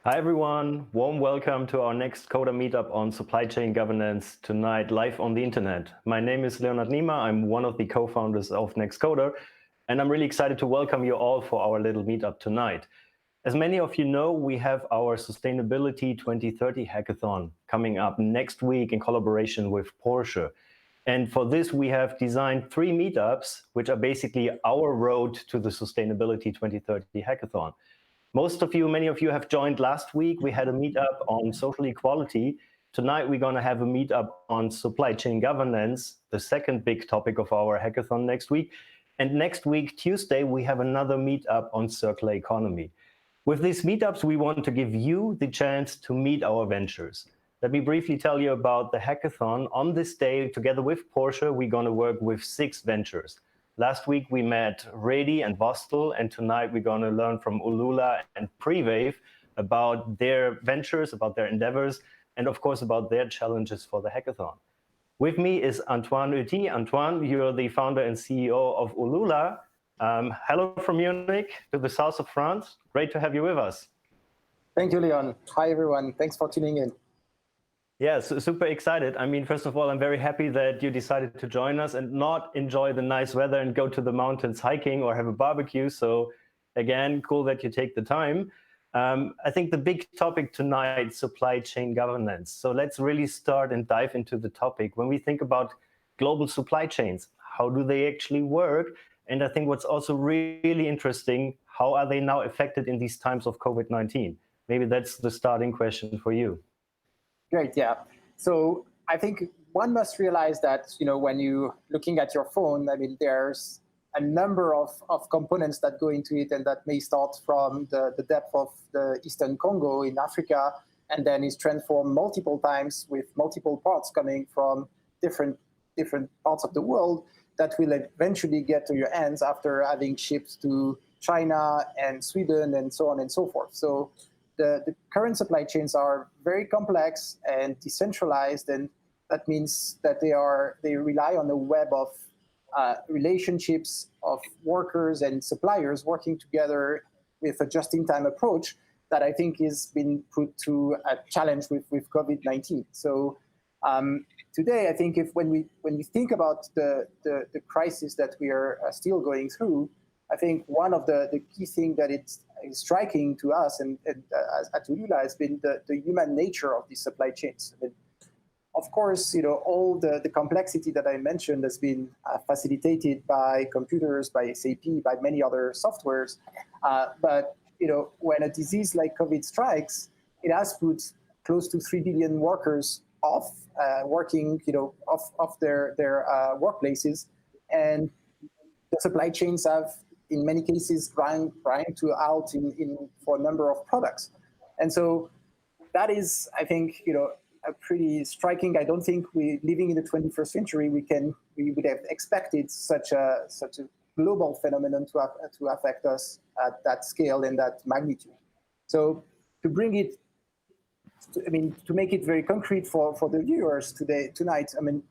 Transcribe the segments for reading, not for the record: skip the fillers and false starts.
Hi everyone, warm welcome to our next Coder meetup on supply chain governance tonight live on the internet. My name is Leonard Niemer, I'm one of the co-founders of N3XTCODER, and I'm really excited to welcome you all for our little meetup tonight. As many of you know, we have our Sustainability 2030 Hackathon coming up next week in collaboration with Porsche. And for this, we have designed 3 meetups, which are basically our road to the Sustainability 2030 Hackathon. Many of you have joined last week. We had a meetup on social equality. Tonight, we're going to have a meetup on supply chain governance, the second big topic of our hackathon next week. And next week, Tuesday, we have another meetup on circular economy. With these meetups, we want to give you the chance to meet our ventures. Let me briefly tell you about the hackathon. On this day, together with Porsche, we're going to work with 6 ventures. Last week, we met Rady and Vostel, and tonight we're going to learn from Ulula and Prewave about their ventures, about their endeavors, and of course, about their challenges for the hackathon. With me is Antoine Uti. Antoine, you're the founder and CEO of Ulula. Hello from Munich to the south of France. Great to have you with us. Thank you, Leon. Hi, everyone. Thanks for tuning in. Yeah, so super excited. I mean, first of all, I'm very happy that you decided to join us and not enjoy the nice weather and go to the mountains hiking or have a barbecue. So again, cool that you take the time. I think the big topic tonight, supply chain governance. So let's really start and dive into the topic. When we think about global supply chains, how do they actually work? And I think what's also really interesting, how are they now affected in these times of COVID-19? Maybe that's the starting question for you. Great, yeah. So I think one must realize that, when you're looking at your phone, I mean, there's a number of components that go into it, and that may start from the depth of the Eastern Congo in Africa, and then is transformed multiple times with multiple parts coming from different parts of the world that will eventually get to your hands after having shipped to China and Sweden and so on and so forth. So the current supply chains are very complex and decentralized, and that means that they rely on a web of relationships of workers and suppliers working together with a just-in-time approach that I think has been put to a challenge with COVID-19. So today, I think when we think about the crisis that we are still going through, I think one of the key things that it's striking to us and at Ulula has been the human nature of these supply chains. I mean, of course, all the complexity that I mentioned has been facilitated by computers, by SAP, by many other softwares. But when a disease like COVID strikes, it has put close to 3 billion workers off working, off their workplaces, and the supply chains have, in many cases, grind to out for a number of products. And so that is, I think, a pretty striking. I don't think living in the 21st century, we would have expected such a global phenomenon to affect us at that scale and that magnitude. So to bring it, to make it very concrete for the viewers tonight, I mean,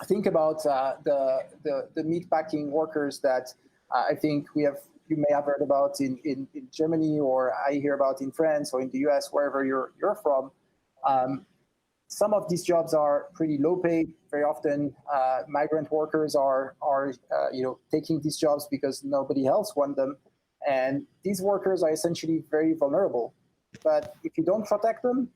think about the meatpacking workers that I think you may have heard about in Germany, or I hear about in France or in the US, wherever you're from. Some of these jobs are pretty low paid. Very often, migrant workers are taking these jobs because nobody else wants them, and these workers are essentially very vulnerable. But if you don't protect them,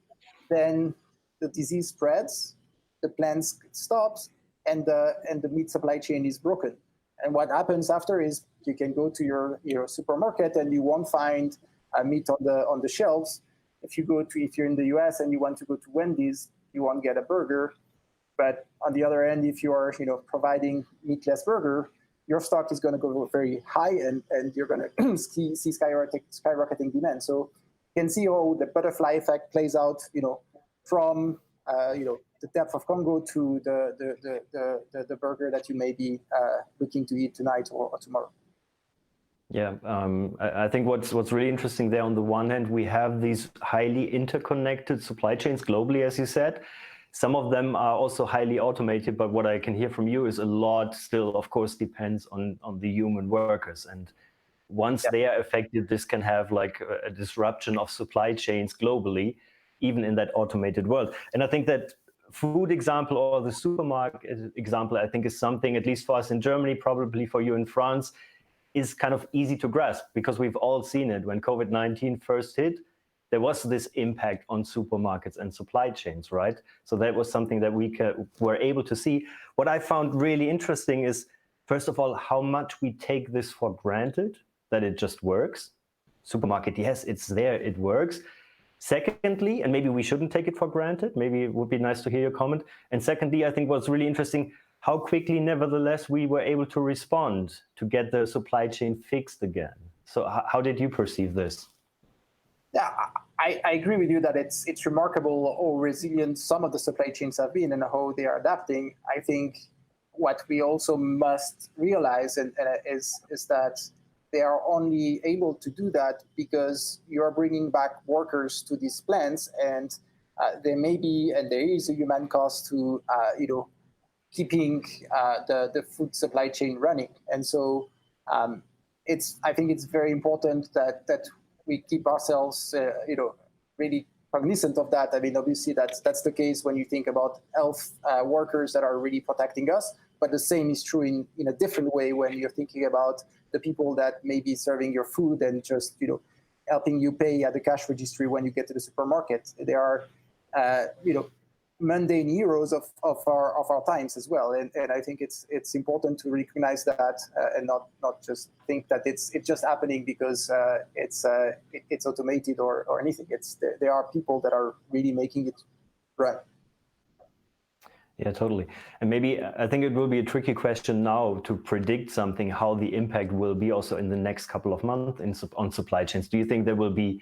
then the disease spreads, the plant stops, and the meat supply chain is broken. And what happens after is you can go to your supermarket and you won't find meat on the shelves. If you're in the US and you want to go to Wendy's, you won't get a burger. But on the other end, if you are providing meatless burger, your stock is going to go very high, and you're going to see skyrocketing demand. So you can see how the butterfly effect plays out, from the depth of Congo to the burger that you may be looking to eat tonight or tomorrow. Yeah, I think what's really interesting there, on the one hand, we have these highly interconnected supply chains globally, as you said. Some of them are also highly automated, but what I can hear from you is a lot still, of course, depends on the human workers. And once they are affected, this can have like a disruption of supply chains globally, even in that automated world. And I think that food example or the supermarket example, I think is something, at least for us in Germany, probably for you in France, is kind of easy to grasp, because we've all seen it. When COVID-19 first hit, there was this impact on supermarkets and supply chains, right? So that was something that we were able to see. What I found really interesting is, first of all, how much we take this for granted, that it just works. Supermarket, yes, it's there, it works. Secondly, and maybe we shouldn't take it for granted, maybe it would be nice to hear your comment. And secondly, I think what's really interesting, how quickly, nevertheless, we were able to respond to get the supply chain fixed again. So how did you perceive this? Yeah, I agree with you that it's remarkable how resilient some of the supply chains have been and how they are adapting. I think what we also must realize is that they are only able to do that because you are bringing back workers to these plants, and there may be, and there is a human cost to keeping the food supply chain running. And so I think it's very important that we keep ourselves really cognizant of that. I mean, obviously that's the case when you think about health workers that are really protecting us, but the same is true in a different way when you're thinking about the people that may be serving your food and just helping you pay at the cash registry when you get to the supermarket. They are mundane heroes of our times as well, and I think it's important to recognize that and not just think that it's just happening because it's automated or anything. There are people that are really making it run. Yeah, totally. And maybe I think it will be a tricky question now to predict something, how the impact will be also in the next couple of months on supply chains. Do you think there will be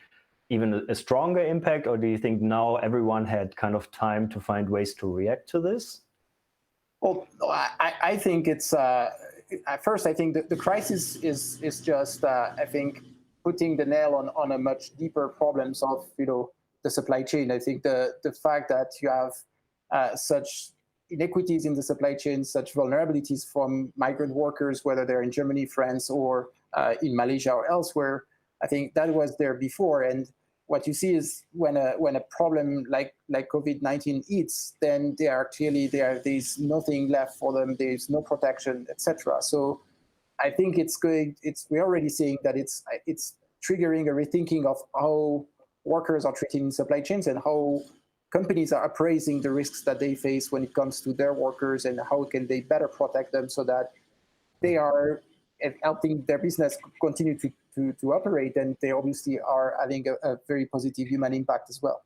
even a stronger impact, or do you think now everyone had kind of time to find ways to react to this? Well, I think it's at first I think the crisis is just I think putting the nail on a much deeper problems of the supply chain. I think the fact that you have such inequities in the supply chain, such vulnerabilities from migrant workers, whether they're in Germany, France, or in Malaysia or elsewhere, I think that was there before. And what you see is when a problem like COVID-19 hits, then there's nothing left for them. There's no protection, etc. So I think we're already seeing that it's triggering a rethinking of how workers are treated in supply chains and how companies are appraising the risks that they face when it comes to their workers, and how can they better protect them so that they are helping their business continue to operate, and they obviously are having a very positive human impact as well.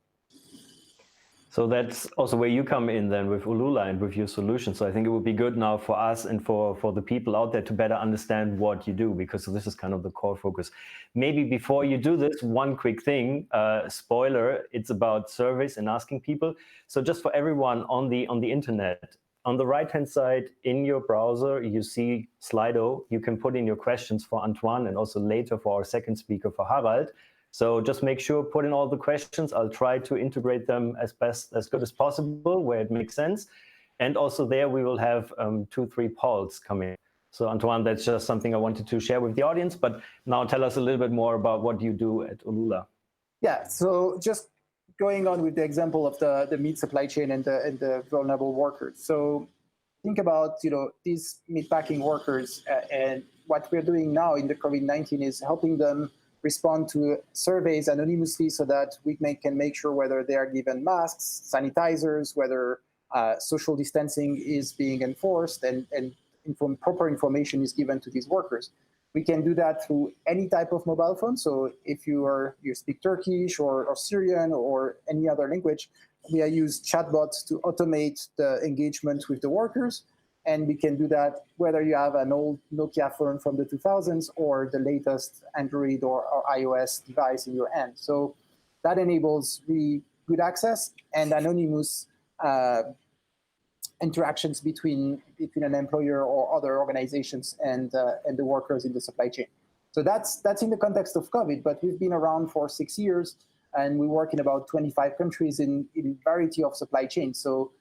So that's also where you come in then with Ulula and with your solution. So I think it would be good now for us and for the people out there to better understand what you do, because this is kind of the core focus. Maybe before you do this, one quick thing, spoiler, it's about surveys and asking people. So just for everyone on the internet, on the right-hand side in your browser, you see Slido. You can put in your questions for Antoine and also later for our second speaker, for Harald. So just make sure, put in all the questions. I'll try to integrate them as good as possible where it makes sense. And also there we will have 2-3 polls coming. So Antoine, that's just something I wanted to share with the audience. But now tell us a little bit more about what you do at Ulula. Yeah, so just going on with the example of the meat supply chain and the vulnerable workers. So think about these meatpacking workers, and what we're doing now in the COVID-19 is helping them respond to surveys anonymously so that we can make sure whether they are given masks, sanitizers, whether social distancing is being enforced, and proper information is given to these workers. We can do that through any type of mobile phone. So if you speak Turkish or Syrian or any other language, we use chatbots to automate the engagement with the workers. And we can do that whether you have an old Nokia phone from the 2000s or the latest Android or iOS device in your hand. So that enables really good access and anonymous interactions between an employer or other organizations and the workers in the supply chain. So that's in the context of COVID, but we've been around for 6 years, and we work in about 25 countries in variety of supply chains. So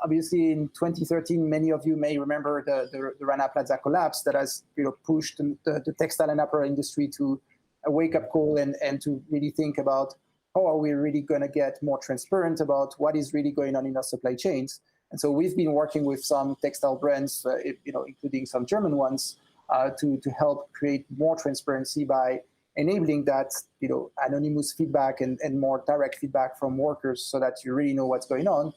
Obviously, in 2013, many of you may remember the Rana Plaza collapse that has pushed the textile and apparel industry to a wake-up call and to really think about how are we really going to get more transparent about what is really going on in our supply chains. And so we've been working with some textile brands, including some German ones, to help create more transparency by enabling that anonymous feedback and more direct feedback from workers so that you really know what's going on.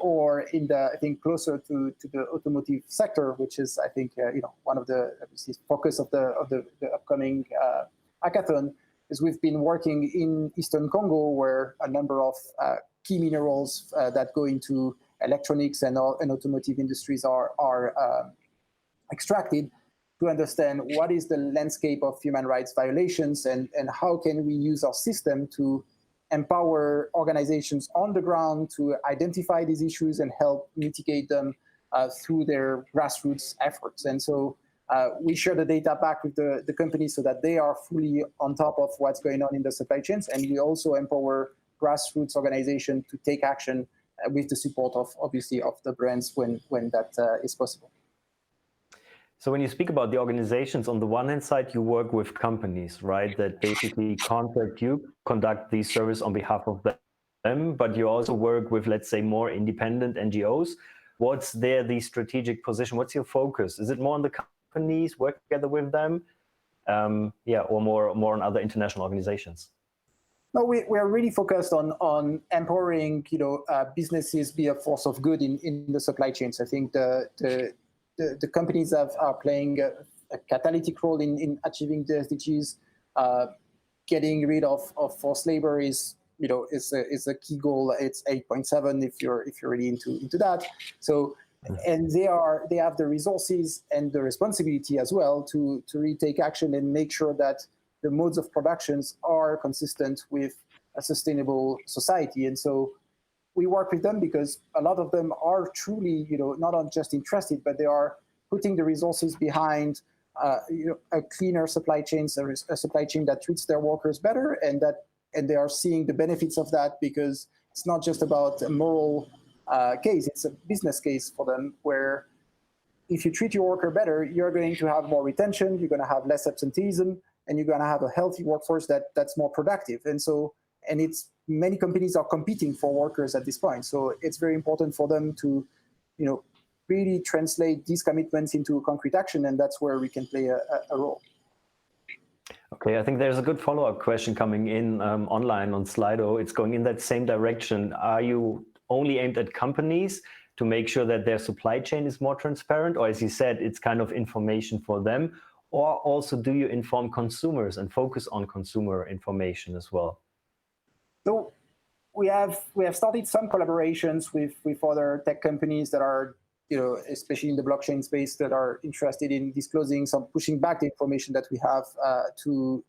Or in the, I think, closer to the automotive sector, which is, I think, one of the focus of the upcoming hackathon, is we've been working in Eastern Congo, where a number of key minerals that go into electronics and automotive industries are extracted, to understand what is the landscape of human rights violations and how can we use our system to empower organizations on the ground to identify these issues and help mitigate them through their grassroots efforts. And so we share the data back with the companies so that they are fully on top of what's going on in the supply chains. And we also empower grassroots organizations to take action with the support of, obviously, of the brands when that is possible. So when you speak about the organizations, on the one hand side, you work with companies, right, that basically contact you, conduct these service on behalf of them, but you also work with, let's say, more independent NGOs. What's the strategic position? What's your focus? Is it more on the companies, work together with them, or more on other international organizations? No, we're really focused on empowering, businesses be a force of good in the supply chains. I think the companies are playing a catalytic role in achieving the SDGs. Getting rid of forced labor is a key goal. It's 8.7 if you're really into that. So, and they have the resources and the responsibility as well to really take action and make sure that the modes of productions are consistent with a sustainable society. And so we work with them because a lot of them are truly, not just interested, but they are putting the resources behind a cleaner supply chain, a supply chain that treats their workers better, and they are seeing the benefits of that, because it's not just about a moral case, it's a business case for them, where if you treat your worker better, you're going to have more retention, you're going to have less absenteeism, and you're going to have a healthy workforce that's more productive. And it's many companies are competing for workers at this point. So it's very important for them to, really translate these commitments into concrete action, and that's where we can play a role. Okay, I think there's a good follow-up question coming in online on Slido. It's going in that same direction. Are you only aimed at companies to make sure that their supply chain is more transparent? Or, as you said, it's kind of information for them? Or also, do you inform consumers and focus on consumer information as well? So we have started some collaborations with other tech companies that are, especially in the blockchain space, that are interested in disclosing pushing back the information that we have to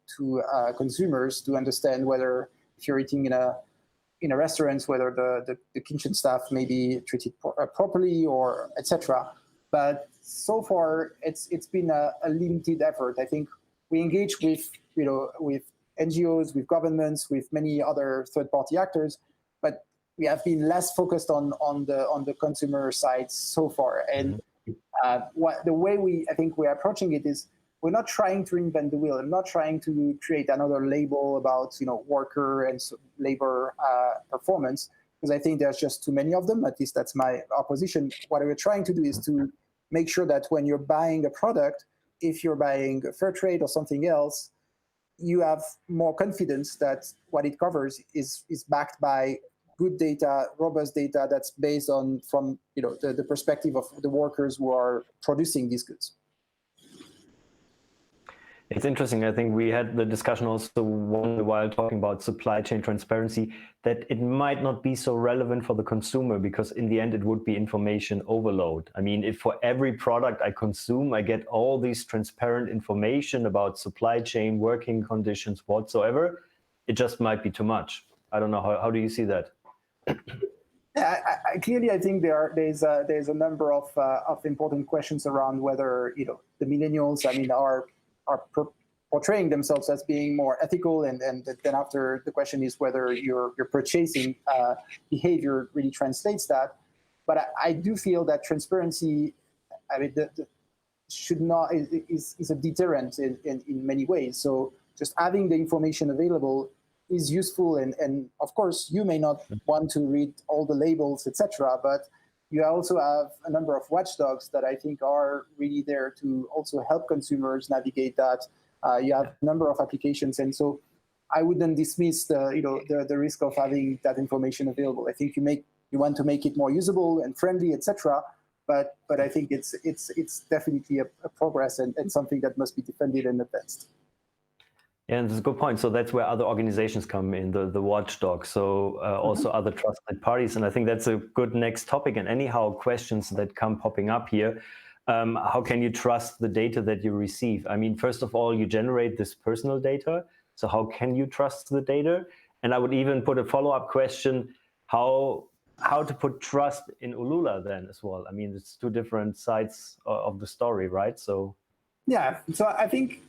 consumers, to understand whether, if you're eating in a restaurant, whether the kitchen staff may be treated properly, or etc. But so far, it's been a limited effort. I think we engage with NGOs, with governments, with many other third-party actors, but we have been less focused on the consumer side so far. And the way I think we're approaching it is, we're not trying to reinvent the wheel. I'm not trying to create another label about worker and labor performance, because I think there's just too many of them. At least that's our position. What we're trying to do is to make sure that when you're buying a product, if you're buying fair trade or something else, you have more confidence that what it covers is backed by good data, robust data that's based from the perspective of the workers who are producing these goods. It's interesting. I think we had the discussion also while talking about supply chain transparency, that it might not be so relevant for the consumer, because in the end it would be information overload. I mean, if for every product I consume, I get all these transparent information about supply chain, working conditions, whatsoever, it just might be too much. I don't know. How do you see that? Yeah, clearly, I think there's a number of important questions around whether the millennials, are portraying themselves as being more ethical, and then after, the question is whether your purchasing behavior really translates that. But I do feel that transparency, I mean, should not is a deterrent in many ways. So just having the information available is useful, and of course you may not want to read all the labels, etc. But you also have a number of watchdogs that I think are really there to also help consumers navigate that. You have a number of applications, and so I wouldn't dismiss the risk of having that information available. I think you want to make it more usable and friendly, etc. But I think it's definitely a progress and something that must be defended and advanced. Yeah, and that's a good point. So that's where other organizations come in, the watchdogs. So also other trusted parties. And I think that's a good next topic. And anyhow, questions that come popping up here. How can you trust the data that you receive? I mean, first of all, you generate this personal data. So how can you trust the data? And I would even put a follow-up question, how to put trust in Ulula then as well. I mean, it's two different sides of the story, right? So yeah, so I think,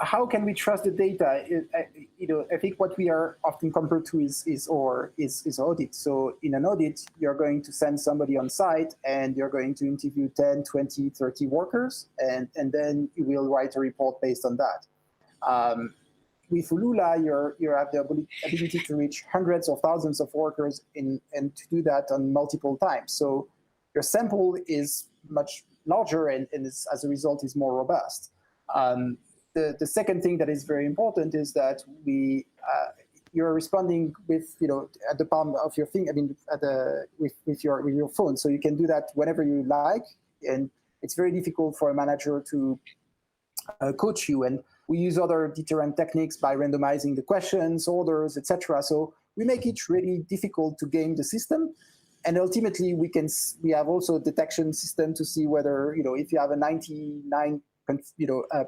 how can we trust the data? I think what we are often compared to is audit. So in an audit, you're going to send somebody on site and you're going to interview 10, 20, 30 workers, and then you will write a report based on that. With Ulula, you have the ability to reach hundreds of thousands of workers and to do that on multiple times. So your sample is much larger and as a result is more robust. The second thing that is very important is that you're responding with at the palm of your finger. I mean, with your phone, so you can do that whenever you like, and it's very difficult for a manager to coach you. And we use other deterrent techniques by randomizing the questions, orders, etc. So we make it really difficult to game the system. And ultimately, we have also a detection system to see whether if you have a 99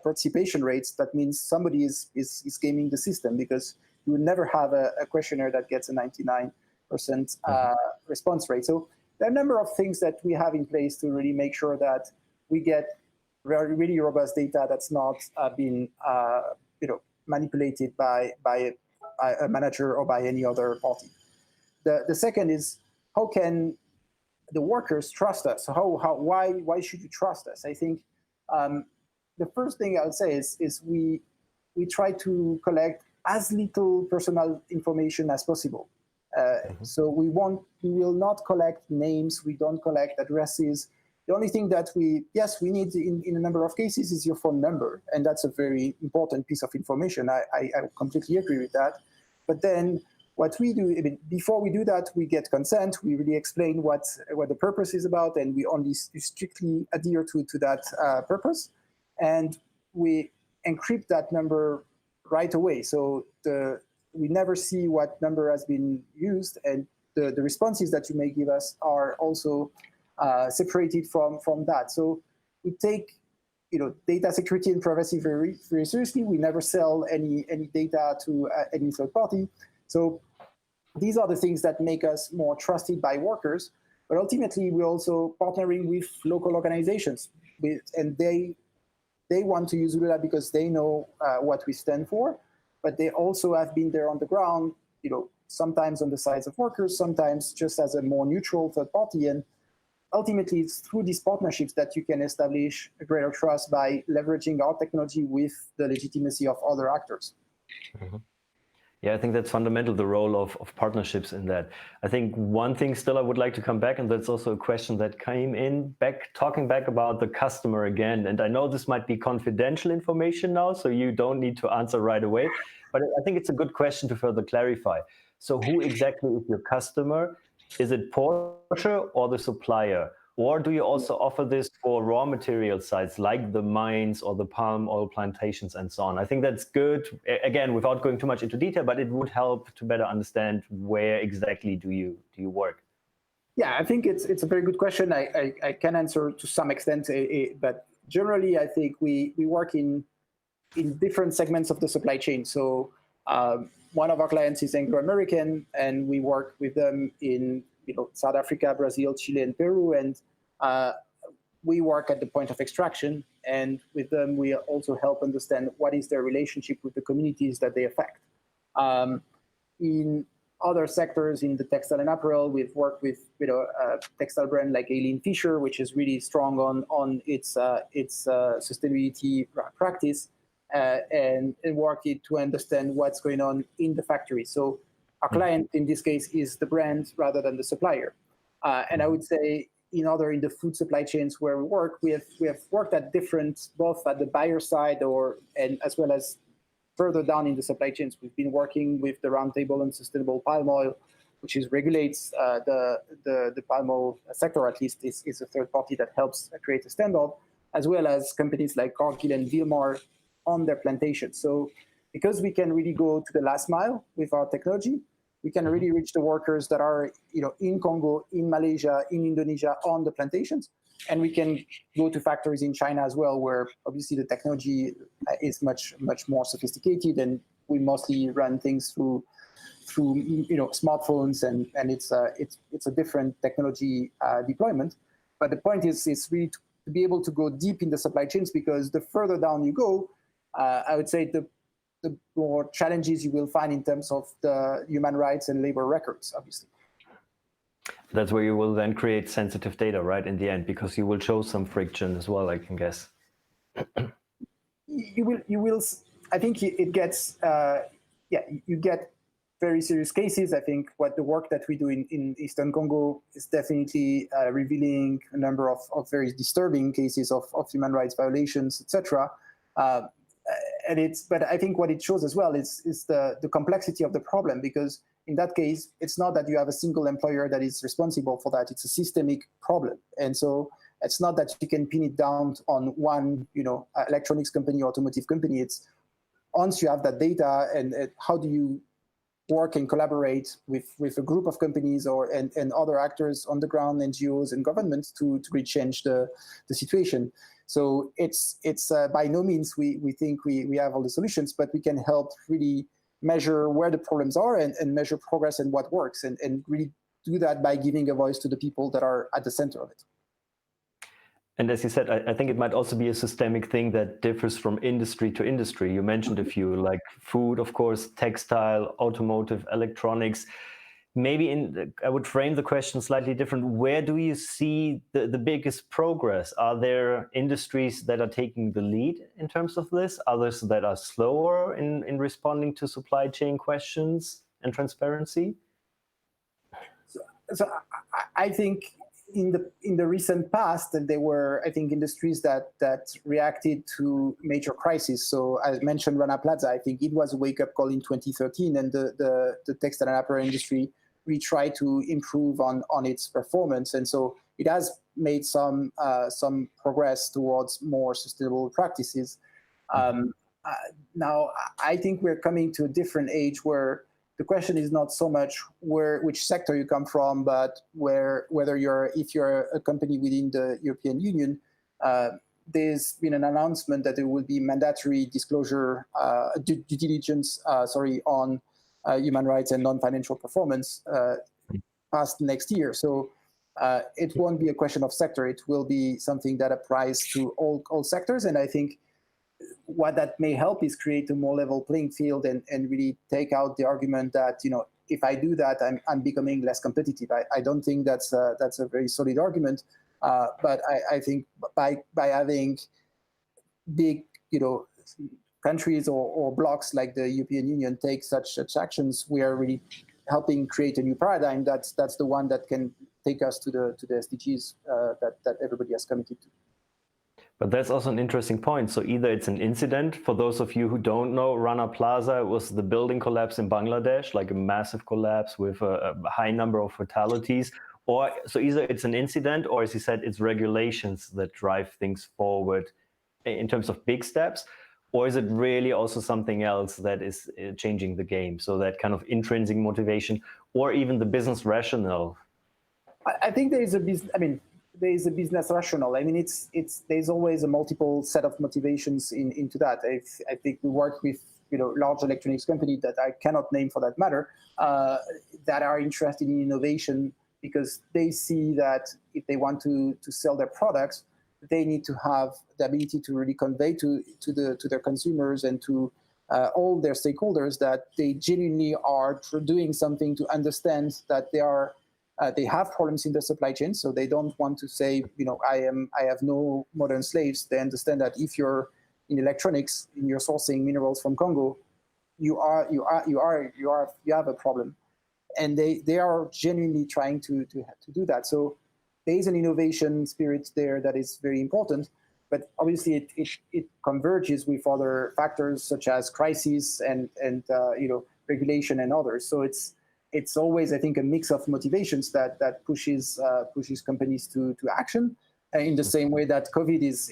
participation rates, that means somebody is gaming the system, because you would never have a questionnaire that gets a 99% response rate. So there are a number of things that we have in place to really make sure that we get really robust data that's not being manipulated by a manager or by any other party. The second is, how can the workers trust us? Why should you trust us? I think the first thing I would say is we try to collect as little personal information as possible. So we will not collect names, we don't collect addresses. The only thing that we need in a number of cases is your phone number, and that's a very important piece of information. I completely agree with that. But then what we do, before we do that, we get consent, we really explain what the purpose is about, and we only strictly adhere to that purpose. And we encrypt that number right away. So we never see what number has been used, and the responses that you may give us are also separated from that. So we take data security and privacy very, very seriously. We never sell any data to any third party. So these are the things that make us more trusted by workers. But ultimately, we're also partnering with local organizations, and they want to use Ulula because they know what we stand for, but they also have been there on the ground, sometimes on the sides of workers, sometimes just as a more neutral third party. And ultimately, it's through these partnerships that you can establish a greater trust by leveraging our technology with the legitimacy of other actors. Mm-hmm. Yeah, I think that's fundamental, the role of partnerships in that. I think one thing still I would like to come back, and that's also a question that came in talking back about the customer again. And I know this might be confidential information now, so you don't need to answer right away, but I think it's a good question to further clarify. So who exactly is your customer? Is it Porsche or the supplier? Or do you also offer this for raw material sites like the mines or the palm oil plantations and so on? I think that's good, again, without going too much into detail, but it would help to better understand where exactly do you work. Yeah, I think it's a very good question. I can answer to some extent, but generally I think we work in different segments of the supply chain. So one of our clients is Anglo-American, and we work with them in South Africa, Brazil, Chile, and Peru, and we work at the point of extraction. And with them, we also help understand what is their relationship with the communities that they affect. In other sectors in the textile and apparel. We've worked with a textile brand like Aileen Fisher, which is really strong on its sustainability practice, and working to understand what's going on in the factory. So our client in this case is the brand rather than the supplier. And I would say in the food supply chains where we have worked at different, both at the buyer side and as well as further down in the supply chains. We've been working with the Roundtable on Sustainable Palm Oil, which regulates the palm oil sector, at least is a third party that helps create a standard, as well as companies like Cargill and Wilmar on their plantations. So because we can really go to the last mile with our technology, we can really reach the workers that are in Congo, in Malaysia, in Indonesia on the plantations. And we can go to factories in China as well, where obviously the technology is much more sophisticated, and we mostly run things through smartphones, and it's a different technology deployment. But the point is really to be able to go deep in the supply chains, because the further down you go, I would say the more challenges you will find in terms of the human rights and labor records, obviously. That's where you will then create sensitive data, right, in the end, because you will show some friction as well, I can guess. You will. I think it gets. You get very serious cases. I think what the work that we do in Eastern Congo is definitely revealing a number of very disturbing cases of human rights violations, etc. But I think what it shows as well is the complexity of the problem, because in that case, it's not that you have a single employer that is responsible for that. It's a systemic problem. And so it's not that you can pin it down on one, electronics company, automotive company. It's once you have that data, and how do you work and collaborate with a group of companies and other actors on the ground, NGOs and governments to really change the situation. So it's by no means we think we have all the solutions, but we can help really measure where the problems are and measure progress and what works, and really do that by giving a voice to the people that are at the center of it. And as you said, I think it might also be a systemic thing that differs from industry to industry. You mentioned a few, like food, of course, textile, automotive, electronics. Maybe I would frame the question slightly different. Where do you see the biggest progress? Are there industries that are taking the lead in terms of this? Others that are slower in responding to supply chain questions and transparency? So I think in the recent past, there were, I think, industries that reacted to major crises. So I mentioned Rana Plaza. I think it was a wake-up call in 2013, and the textile and apparel industry we try to improve on its performance, and so it has made some progress towards more sustainable practices. Now, I think we're coming to a different age where the question is not so much which sector you come from, but if you're a company within the European Union. There's been an announcement that there will be mandatory disclosure, due diligence, on human rights and non-financial performance past next year. So it won't be a question of sector. It will be something that applies to all sectors. And I think what that may help is create a more level playing field and really take out the argument that, if I do that, I'm becoming less competitive. I don't think that's a very solid argument. But I think by having big, countries or blocks like the European Union take such actions, we are really helping create a new paradigm. That's the one that can take us to the SDGs that everybody has committed to. But that's also an interesting point. So either it's an incident. For those of you who don't know, Rana Plaza was the building collapse in Bangladesh, like a massive collapse with a high number of fatalities. Or so either it's an incident, or as you said, it's regulations that drive things forward in terms of big steps. Or is it really also something else that is changing the game? So that kind of intrinsic motivation, or even the business rationale. I think there is a business. There is a business rationale. There's always a multiple set of motivations into that. I think we work with large electronics companies that I cannot name for that matter, that are interested in innovation because they see that if they want to sell their products, they need to have the ability to really convey to their consumers and to all their stakeholders that they genuinely are doing something to understand that they have problems in the supply chain. So they don't want to say, I have no modern slaves. They understand that if you're in electronics and you're sourcing minerals from Congo, you have a problem. And they are genuinely trying to do that. So there is an innovation spirit there that is very important, but obviously it converges with other factors such as crisis and regulation and others. So it's always, I think, a mix of motivations that pushes companies to action. In the same way that COVID is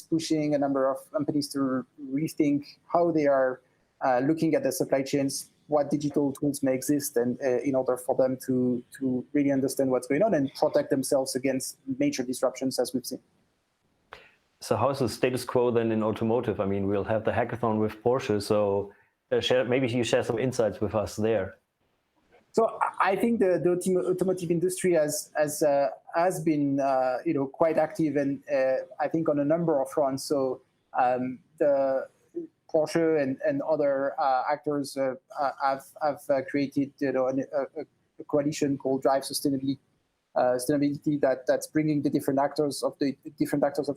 pushing a number of companies to rethink how they are looking at the supply chains, what digital tools may exist, and in order for them to really understand what's going on and protect themselves against major disruptions as we've seen. So how's the status quo then in automotive? I mean, we'll have the hackathon with Porsche, so maybe you share some insights with us there. So I think the automotive industry has been quite active, and I think on a number of fronts. So the Porsche and other actors have created a coalition called Drive Sustainability that's bringing the different actors of the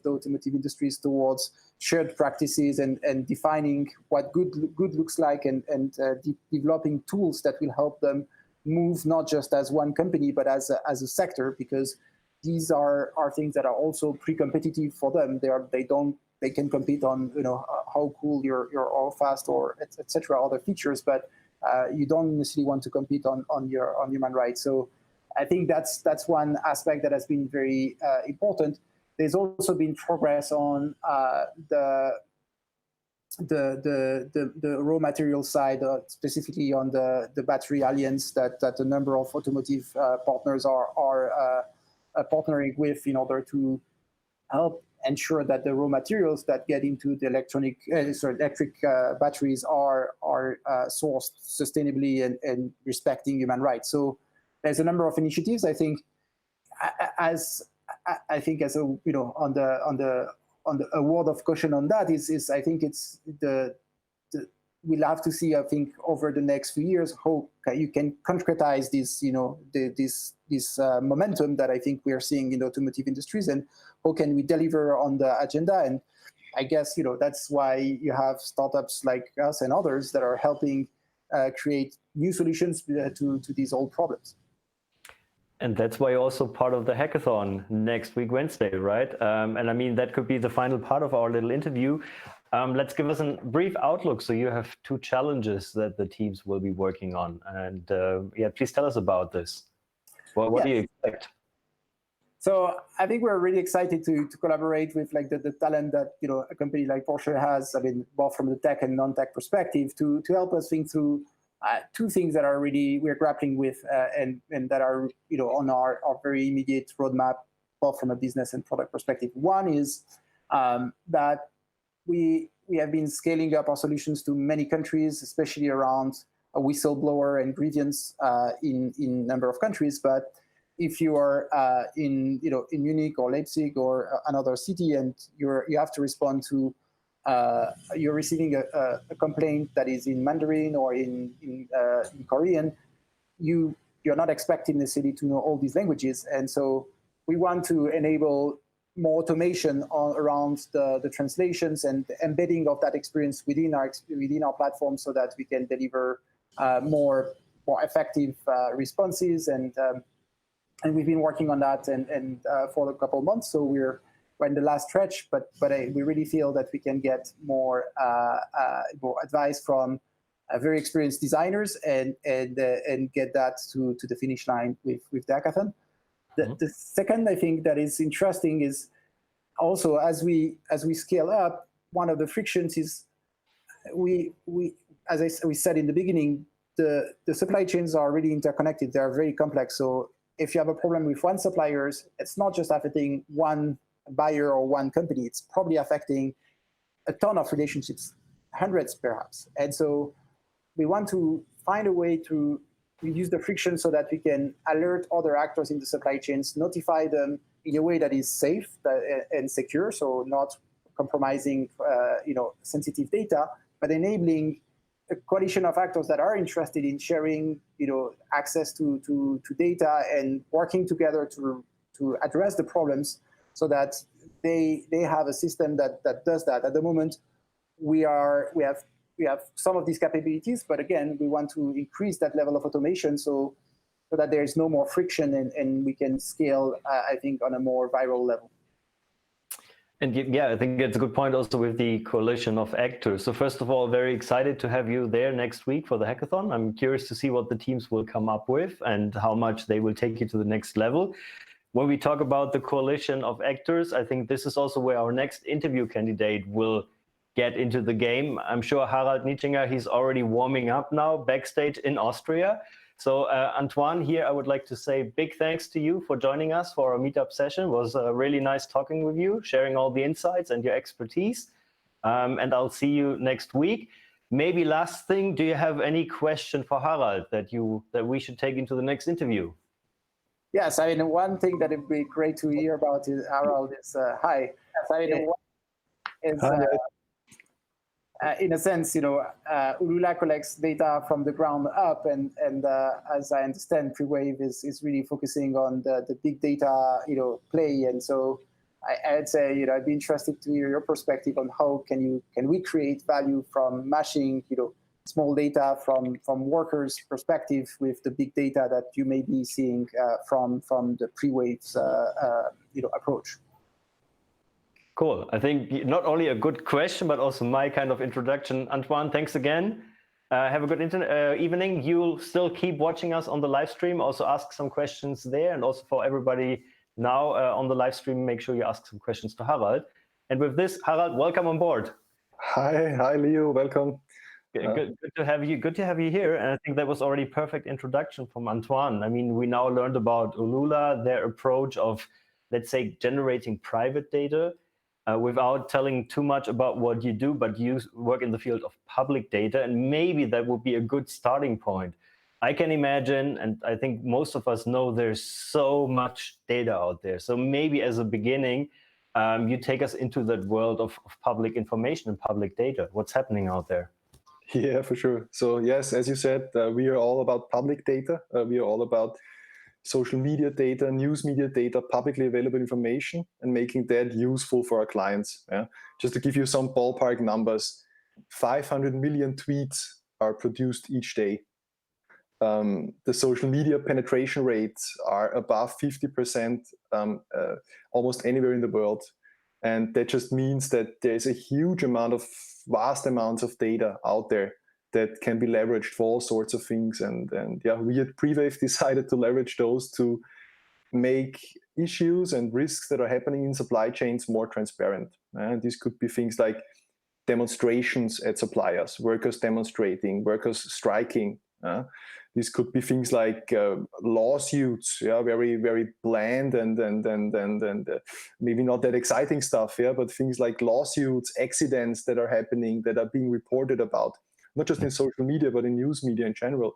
automotive industries towards shared practices and defining what good looks like and developing tools that will help them move not just as one company but as a sector, because these are things that are also pre-competitive for them. They can compete on how cool you're or fast or etc. other features, but you don't necessarily want to compete on human rights. So I think that's one aspect that has been very important. There's also been progress on the raw material side, specifically on the battery alliance that a number of automotive partners are partnering with in order to help ensure that the raw materials that get into the electric batteries are sourced sustainably and respecting human rights. So there's a number of initiatives. I think on the word of caution on that is I think it's we'll have to see, I think, over the next few years how you can concretize this momentum that I think we are seeing in the automotive industries, and how can we deliver on the agenda. And I guess that's why you have startups like us and others that are helping create new solutions to these old problems. And that's why you're also part of the hackathon next week, Wednesday, right? And I mean, that could be the final part of our little interview. Let's give us a brief outlook. So you have 2 challenges that the teams will be working on. And please tell us about this. Well, what do you expect? So I think we're really excited to collaborate with the talent that a company like Porsche has, I mean, both from the tech and non-tech perspective, to help us think through 2 things that are really we're grappling with and that are on our very immediate roadmap, both from a business and product perspective. One is that we have been scaling up our solutions to many countries, especially around a whistleblower and grievance in a number of countries. But if you are in Munich or Leipzig or another city and you have to respond to you're receiving a complaint that is in Mandarin or in Korean, you're not expecting necessarily to know all these languages. And so we want to enable more automation around the translations and embedding of that experience within our platform, so that we can deliver more effective responses. And we've been working on that and for a couple of months. So we're in the last stretch, but we really feel that we can get more advice from very experienced designers and get that to the finish line with the hackathon. The second, I think, that is interesting is also as we scale up, one of the frictions is we said in the beginning, the supply chains are really interconnected. They are very complex. So if you have a problem with one supplier, it's not just affecting one buyer or one company. It's probably affecting a ton of relationships, hundreds perhaps. And so we want to find a way to reduce the friction so that we can alert other actors in the supply chains, notify them in a way that is safe and secure, so not compromising sensitive data, but enabling a coalition of actors that are interested in sharing, access to data and working together to address the problems, so that they have a system that does that. At the moment, we have some of these capabilities, but again, we want to increase that level of automation so that there is no more friction, and we can scale, I think, on a more viral level. And yeah, I think it's a good point also with the coalition of actors. So first of all, very excited to have you there next week for the hackathon. I'm curious to see what the teams will come up with and how much they will take you to the next level. When we talk about the coalition of actors, I think this is also where our next interview candidate will get into the game. I'm sure Harald Nitschinger, he's already warming up now backstage in Austria. So Antoine, here I would like to say big thanks to you for joining us for our meetup session. It was really nice talking with you, sharing all the insights and your expertise. And I'll see you next week. Maybe last thing, do you have any question for Harald that we should take into the next interview? Yes, I mean, one thing that would be great to hear about is Harald is hi. Yes, I mean, in a sense, Ulula collects data from the ground up, and as I understand, Prewave is really focusing on the big data, play. And so I'd say, I'd be interested to hear your perspective on how can we create value from mashing, small data from workers' perspective with the big data that you may be seeing from the Prewave's approach. Cool. I think not only a good question, but also my kind of introduction. Antoine, thanks again. Have a good evening. You'll still keep watching us on the live stream. Also ask some questions there. And also for everybody now on the live stream, make sure you ask some questions to Harald. And with this, Harald, welcome on board. Hi, Leo. Welcome. Good to have you. Good to have you here. And I think that was already perfect introduction from Antoine. I mean, we now learned about Ulula, their approach of, let's say, generating private data. Without telling too much about what you do, but you work in the field of public data, and maybe that would be a good starting point. I can imagine, and I think most of us know, there's so much data out there. So maybe as a beginning, you take us into that world of public information and public data. What's happening out there? Yeah, for sure. So yes, as you said, we are all about public data. We are all about social media data, news media data, publicly available information, and making that useful for our clients. Yeah? Just to give you some ballpark numbers, 500 million tweets are produced each day. The social media penetration rates are above 50% almost anywhere in the world. And that just means that there's a huge amount of vast amounts of data out there that can be leveraged for all sorts of things. And yeah, we at Prewave decided to leverage those to make issues and risks that are happening in supply chains more transparent. And this could be things like demonstrations at suppliers, workers demonstrating, workers striking. This could be things like lawsuits, very, very bland and maybe not that exciting stuff, but things like lawsuits, accidents that are happening, that are being reported about, not just in social media, but in news media in general.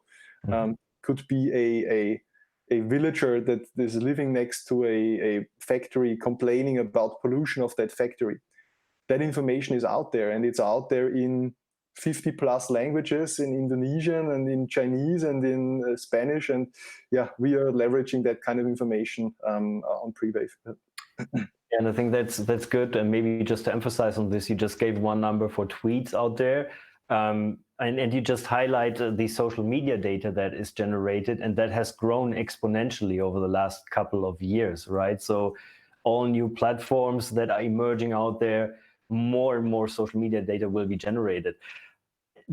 Could be a villager that is living next to a factory complaining about pollution of that factory. That information is out there, and it's out there in 50 plus languages, in Indonesian and in Chinese and in Spanish. And yeah, we are leveraging that kind of information on Prewave. And I think that's good. And maybe just to emphasize on this, you just gave one number for tweets out there. And you just highlight the social media data that is generated, and that has grown exponentially over the last couple of years, right? So all new platforms that are emerging out there, more and more social media data will be generated.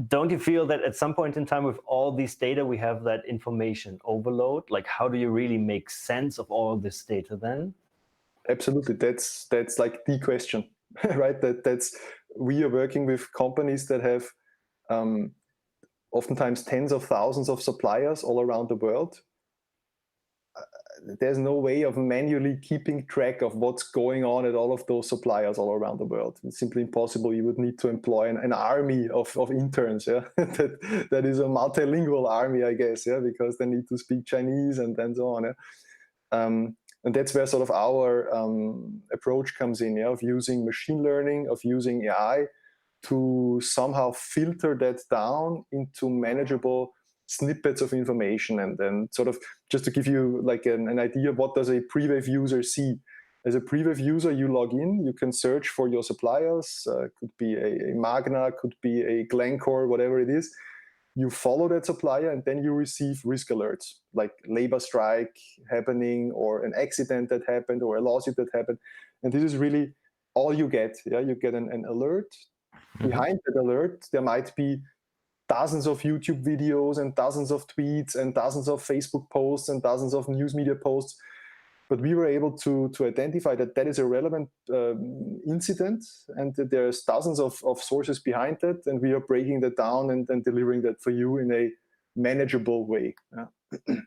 Don't you feel that at some point in time with all these data, we have that information overload? Like, how do you really make sense of all this data then? Absolutely. That's like the question, right? We are working with companies that have oftentimes tens of thousands of suppliers all around the world. There's no way of manually keeping track of what's going on at all of those suppliers all around the world. It's simply impossible. You would need to employ an army of interns, that is a multilingual army, I guess, because they need to speak Chinese and so on. And that's where sort of our approach comes in, of using machine learning, of using AI to somehow filter that down into manageable snippets of information. And then sort of just to give you like an idea, what does a Prewave user see? As a Prewave user, you log in, you can search for your suppliers, could be a Magna, could be a Glencore, whatever it is. You follow that supplier, and then you receive risk alerts, like labor strike happening, or an accident that happened, or a lawsuit that happened. And this is really all you get. Yeah, you get an alert. Mm-hmm. Behind that alert, there might be dozens of YouTube videos and dozens of tweets and dozens of Facebook posts and dozens of news media posts. But we were able to identify that that is a relevant incident, and that there's dozens of sources behind that, and we are breaking that down and delivering that for you in a manageable way. Yeah.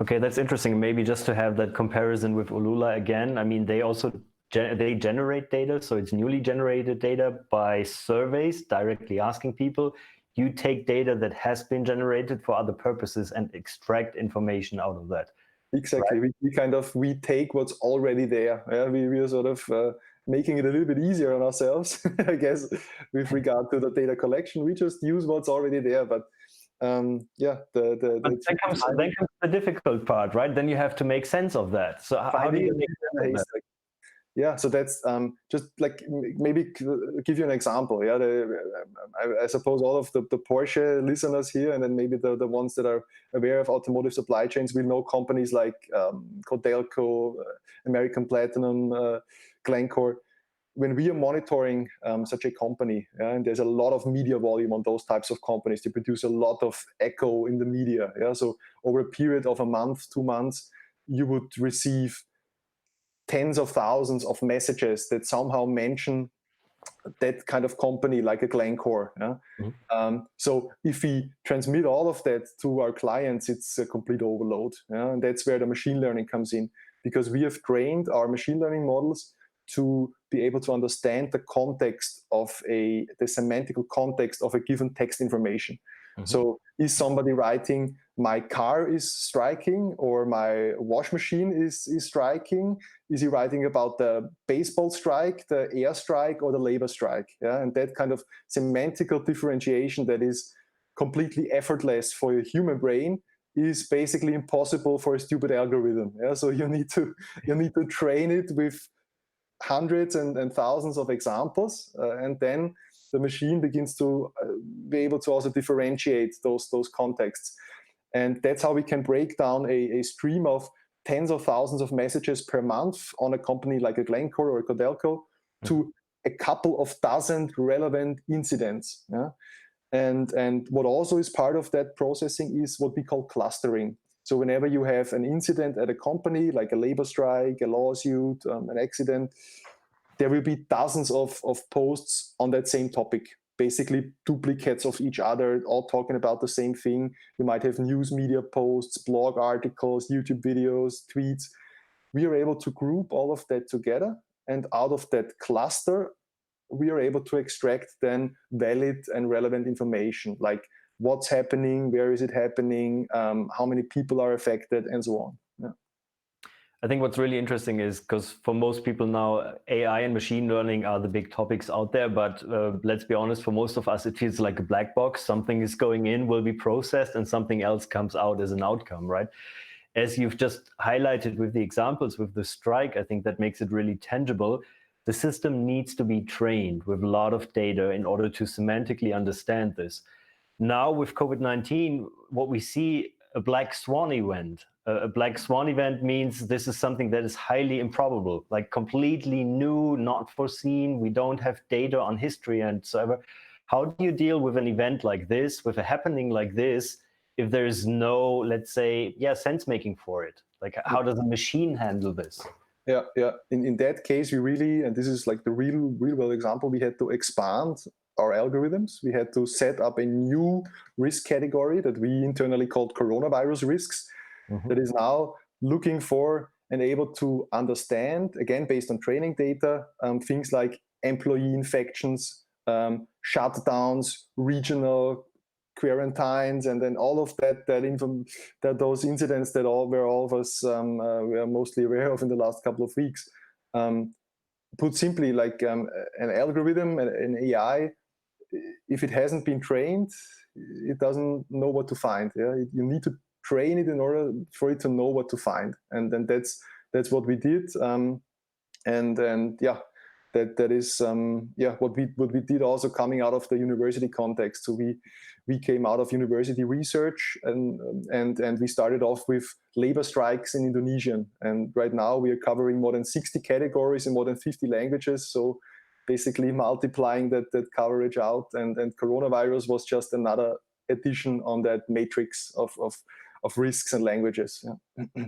Okay, that's interesting. Maybe just to have that comparison with Ulula again. I mean, they also they generate data, so it's newly generated data by surveys directly asking people. You take data that has been generated for other purposes and extract information out of that. Exactly. Right? We take what's already there. Yeah? We are sort of making it a little bit easier on ourselves, I guess, with regard to the data collection. We just use what's already there. But yeah, then comes the difficult part, right? Then you have to make sense of that. So how do you make sense of that? Yeah, so that's just like maybe give you an example. Yeah, I suppose all of the Porsche listeners here, and then maybe the ones that are aware of automotive supply chains, will know companies like Codelco, American Platinum, Glencore. When we are monitoring such a company, and there's a lot of media volume on those types of companies, they produce a lot of echo in the media. Yeah, so over a period of a month, 2 months, you would receive tens of thousands of messages that somehow mention that kind of company, like a Glencore. Yeah? Mm-hmm. So if we transmit all of that to our clients, it's a complete overload. Yeah? And that's where the machine learning comes in, because we have trained our machine learning models to be able to understand the context of the semantical context of a given text information. Mm-hmm. So is somebody writing, my car is striking, or my wash machine is striking? Is he writing about the baseball strike, the air strike, or the labor strike? Yeah, and that kind of semantical differentiation that is completely effortless for a human brain is basically impossible for a stupid algorithm. Yeah, so you need to train it with hundreds and thousands of examples, and then the machine begins to be able to also differentiate those contexts. And that's how we can break down a stream of tens of thousands of messages per month on a company like a Glencore or a Codelco to a couple of dozen relevant incidents. Yeah? And what also is part of that processing is what we call clustering. So whenever you have an incident at a company, like a labor strike, a lawsuit, an accident, there will be dozens of posts on that same topic, basically duplicates of each other, all talking about the same thing. You might have news media posts, blog articles, YouTube videos, tweets. We are able to group all of that together, and out of that cluster, we are able to extract then valid and relevant information, like what's happening, where is it happening, how many people are affected, and so on. Yeah. I think what's really interesting is, because for most people now, AI and machine learning are the big topics out there, but let's be honest, for most of us, it feels like a black box. Something is going in, will be processed, and something else comes out as an outcome, right? As you've just highlighted with the examples with the strike, I think that makes it really tangible. The system needs to be trained with a lot of data in order to semantically understand this. Now with COVID-19, what we see, a black swan event. A black swan event means this is something that is highly improbable, like completely new, not foreseen. We don't have data on history and so ever. How do you deal with an event like this, with a happening like this, if there is no, let's say, sense making for it? Like, how does a machine handle this? Yeah. In that case, we really, and this is like the real world example, we had to expand our algorithms. We had to set up a new risk category that we internally called coronavirus risks, that is now looking for and able to understand, again, based on training data, things like employee infections, shutdowns, regional quarantines, and then all of that those incidents that all of us were mostly aware of in the last couple of weeks. Put simply, like an algorithm, an AI if it hasn't been trained, it doesn't know what to find. Yeah, you need to train it in order for it to know what to find, and then that's what we did. And yeah, that is what we did also coming out of the university context. So we came out of university research, and we started off with labor strikes in Indonesian, and right now we are covering more than 60 categories in more than 50 languages. So basically multiplying that coverage out, and coronavirus was just another addition on that matrix of risks and languages. Yeah.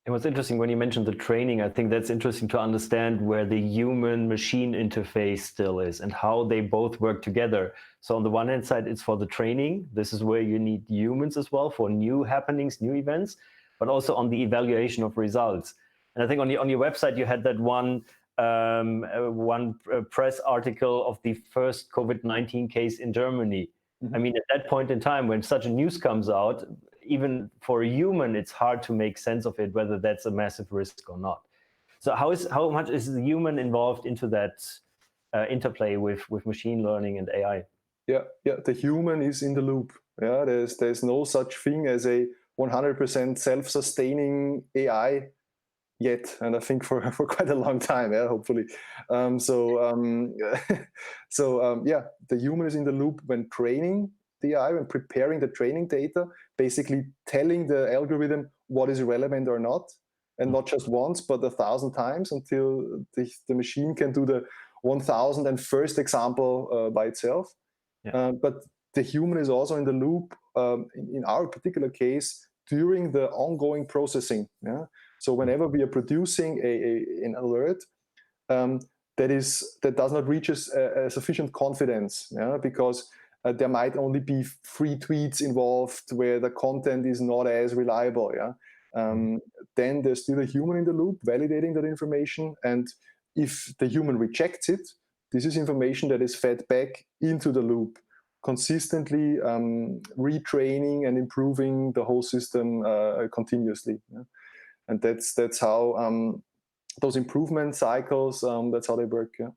It was interesting when you mentioned the training. I think that's interesting to understand where the human-machine interface still is and how they both work together. So on the one hand side, it's for the training. This is where you need humans as well for new happenings, new events, but also on the evaluation of results. And I think on your website, you had that one press article of the first COVID-19 case in Germany. I mean, at that point in time, when such a news comes out, even for a human, it's hard to make sense of it, whether that's a massive risk or not. So how much is the human involved into that interplay with machine learning and AI? Yeah, the human is in the loop. Yeah, there's no such thing as a 100% self-sustaining AI yet, and I think for quite a long time, yeah, hopefully. Yeah, the human is in the loop when training the AI, when preparing the training data, basically telling the algorithm what is relevant or not, and not just once, but 1,000 times until the machine can do the 1,001st example by itself. Yeah. But the human is also in the loop, in our particular case, during the ongoing processing. Yeah? So whenever we are producing an alert, that does not reach a sufficient confidence, yeah? Because there might only be 3 tweets involved where the content is not as reliable. Yeah? Then there's still a human in the loop validating that information, and if the human rejects it, this is information that is fed back into the loop, consistently retraining and improving the whole system continuously. Yeah? And that's how those improvement cycles, that's how they work. Yeah.